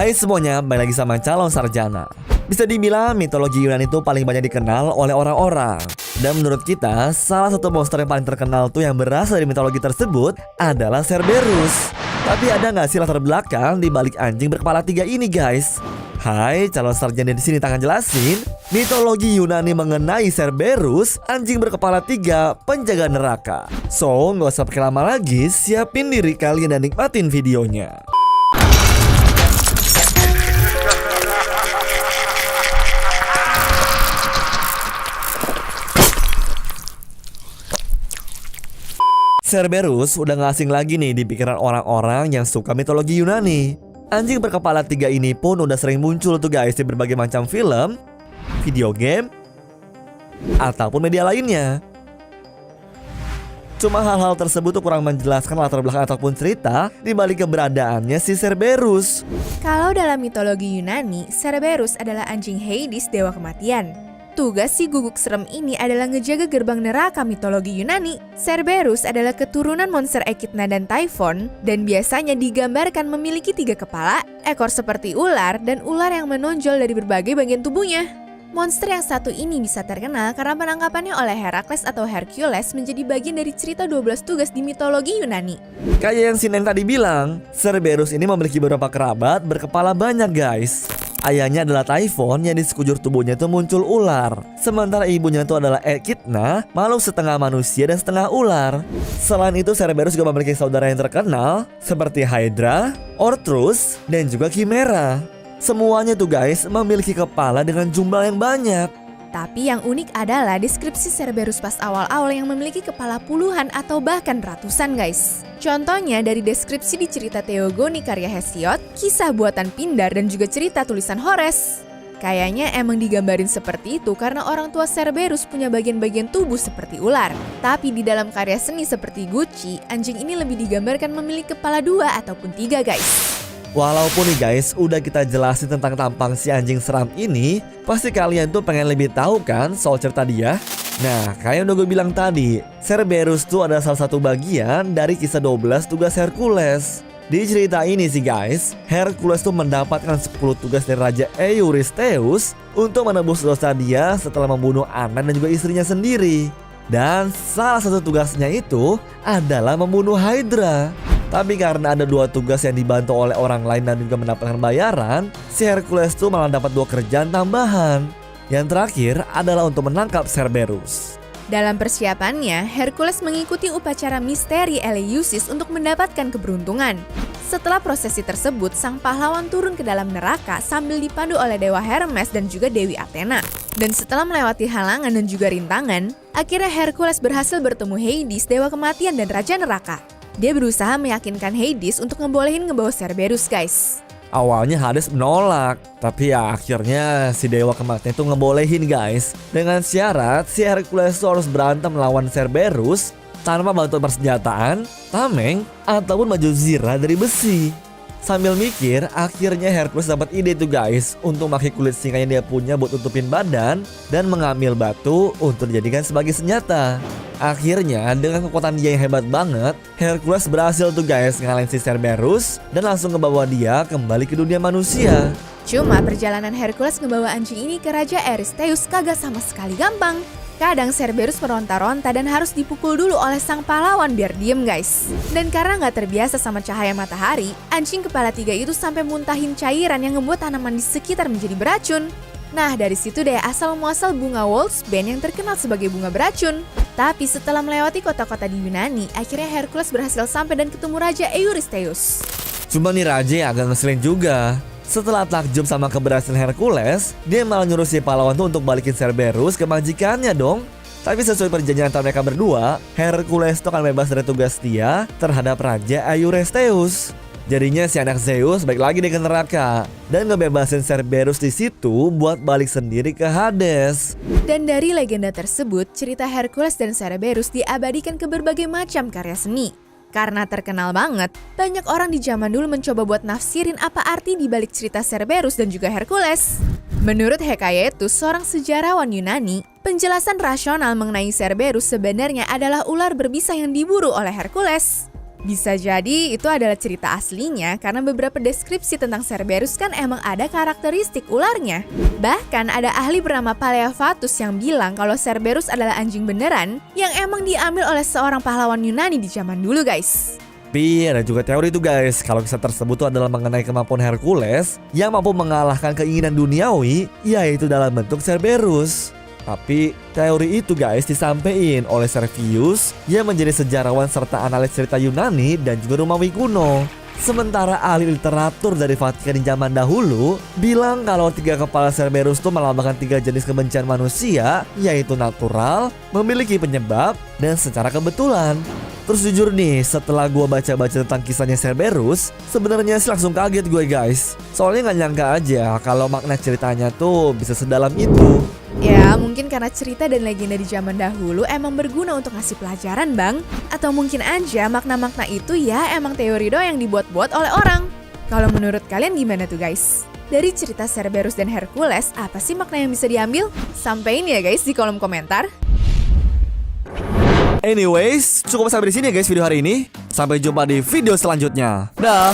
Hai semuanya, balik lagi sama Calon Sarjana. Bisa dibilang mitologi Yunani itu paling banyak dikenal oleh orang-orang. Dan menurut kita, salah satu monster yang paling terkenal tuh yang berasal dari mitologi tersebut adalah Cerberus. Tapi ada nggak sih latar belakang di balik anjing berkepala 3 ini guys? Hai, calon sarjana di sini tangan jelasin. Mitologi Yunani mengenai Cerberus, anjing berkepala 3 penjaga neraka. So, nggak usah pakai lama lagi, siapin diri kalian dan nikmatin videonya. Cerberus udah gak asing lagi nih di pikiran orang-orang yang suka mitologi Yunani. Anjing berkepala 3 ini pun udah sering muncul tuh guys di berbagai macam film, video game, ataupun media lainnya. Cuma hal-hal tersebut tuh kurang menjelaskan latar belakang ataupun cerita di balik keberadaannya si Cerberus. Kalau dalam mitologi Yunani, Cerberus adalah anjing Hades, dewa kematian. Tugas si guguk serem ini adalah ngejaga gerbang neraka mitologi Yunani. Cerberus adalah keturunan monster Echidna dan Typhon, dan biasanya digambarkan memiliki 3 kepala, ekor seperti ular, dan ular yang menonjol dari berbagai bagian tubuhnya. Monster yang satu ini bisa terkenal karena penangkapannya oleh Herakles atau Hercules menjadi bagian dari cerita 12 tugas di mitologi Yunani. Kayak yang si Neng tadi bilang, Cerberus ini memiliki beberapa kerabat berkepala banyak guys. Ayahnya adalah Typhon yang di sekujur tubuhnya itu muncul ular. Sementara ibunya itu adalah Echidna, makhluk setengah manusia dan setengah ular. Selain itu Cerberus juga memiliki saudara yang terkenal seperti Hydra, Orthrus, dan juga Chimera. Semuanya tuh guys memiliki kepala dengan jumlah yang banyak. Tapi yang unik adalah deskripsi Cerberus pas awal-awal yang memiliki kepala puluhan atau bahkan ratusan guys. Contohnya dari deskripsi di cerita Theogony karya Hesiod, kisah buatan Pindar dan juga cerita tulisan Horace. Kayaknya emang digambarin seperti itu karena orang tua Cerberus punya bagian-bagian tubuh seperti ular. Tapi di dalam karya seni seperti Gucci, anjing ini lebih digambarkan memiliki kepala 2 ataupun 3 guys. Walaupun nih guys, udah kita jelasin tentang tampang si anjing seram ini, pasti kalian tuh pengen lebih tahu kan soal cerita dia? Nah, kayak yang udah gue bilang tadi, Cerberus tuh adalah salah satu bagian dari kisah 12 tugas Hercules. Di cerita ini sih guys, Hercules tuh mendapatkan 10 tugas dari Raja Eurystheus untuk menebus dosa dia setelah membunuh anak dan juga istrinya sendiri. Dan salah satu tugasnya itu adalah membunuh Hydra. Tapi karena ada 2 tugas yang dibantu oleh orang lain dan juga mendapatkan bayaran, si Hercules tuh malah dapat 2 kerjaan tambahan. Yang terakhir adalah untuk menangkap Cerberus. Dalam persiapannya, Hercules mengikuti upacara misteri Eleusis untuk mendapatkan keberuntungan. Setelah prosesi tersebut, sang pahlawan turun ke dalam neraka sambil dipandu oleh Dewa Hermes dan juga Dewi Athena. Dan setelah melewati halangan dan juga rintangan, akhirnya Hercules berhasil bertemu Hades, dewa kematian dan raja neraka. Dia berusaha meyakinkan Hades untuk ngebolehin ngebawa Cerberus guys. Awalnya Hades menolak, tapi ya akhirnya si dewa kematian itu ngebolehin guys. Dengan syarat si Hercules harus berantem melawan Cerberus tanpa bantuan persenjataan, tameng, ataupun baju zirah dari besi. Sambil mikir, akhirnya Hercules dapat ide tuh guys untuk pakai kulit singa yang dia punya buat tutupin badan dan mengambil batu untuk dijadikan sebagai senjata. Akhirnya dengan kekuatan dia yang hebat banget, Hercules berhasil tuh guys ngalahin si Cerberus dan langsung ngebawa dia kembali ke dunia manusia. Cuma perjalanan Hercules ngebawa anjing ini ke Raja Eurystheus kagak sama sekali gampang. Kadang Cerberus meronta-ronta dan harus dipukul dulu oleh sang pahlawan biar diem guys. Dan karena nggak terbiasa sama cahaya matahari, anjing kepala 3 itu sampai muntahin cairan yang ngebuat tanaman di sekitar menjadi beracun. Nah dari situ deh asal muasal bunga Wolfsbane yang terkenal sebagai bunga beracun. Tapi setelah melewati kota-kota di Yunani, akhirnya Hercules berhasil sampai dan ketemu Raja Eurystheus. Cuma nih raja agak ngeselin juga. Setelah takjub sama keberhasilan Hercules, dia malah nyuruh si pahlawan tuh untuk balikin Cerberus ke majikannya dong. Tapi sesuai perjanjian antara mereka berdua, Hercules tuh akan bebas dari tugas dia terhadap Raja Eurystheus. Jadinya si anak Zeus balik lagi ke neraka dan ngebebasin Cerberus di situ buat balik sendiri ke Hades. Dan dari legenda tersebut, cerita Hercules dan Cerberus diabadikan ke berbagai macam karya seni. Karena terkenal banget, banyak orang di zaman dulu mencoba buat nafsirin apa arti di balik cerita Cerberus dan juga Hercules. Menurut Hekayetus, seorang sejarawan Yunani, penjelasan rasional mengenai Cerberus sebenarnya adalah ular berbisa yang diburu oleh Hercules. Bisa jadi itu adalah cerita aslinya karena beberapa deskripsi tentang Cerberus kan emang ada karakteristik ularnya. Bahkan ada ahli bernama Paleavatus yang bilang kalau Cerberus adalah anjing beneran yang emang diambil oleh seorang pahlawan Yunani di zaman dulu guys. Tapi ada juga teori itu guys, kalau kisah tersebut tuh adalah mengenai kemampuan Hercules yang mampu mengalahkan keinginan duniawi, yaitu dalam bentuk Cerberus. Tapi teori itu guys disampaikan oleh Servius yang menjadi sejarawan serta analis cerita Yunani dan juga Romawi kuno. Sementara ahli literatur dari Vatikan di zaman dahulu bilang kalau 3 kepala Cerberus itu melambangkan 3 jenis kebencian manusia, yaitu natural, memiliki penyebab, dan secara kebetulan. Terus jujur nih, setelah gue baca-baca tentang kisahnya Cerberus, sebenarnya sih langsung kaget gue guys. Soalnya gak nyangka aja kalau makna ceritanya tuh bisa sedalam itu. Ya, mungkin karena cerita dan legenda di zaman dahulu emang berguna untuk ngasih pelajaran, Bang. Atau mungkin aja makna-makna itu ya emang teori doang yang dibuat-buat oleh orang. Kalau menurut kalian gimana tuh guys? Dari cerita Cerberus dan Hercules, apa sih makna yang bisa diambil? Sampaiin ya guys di kolom komentar. Anyways, cukup sampai di sini ya guys video hari ini. Sampai jumpa di video selanjutnya. Dah.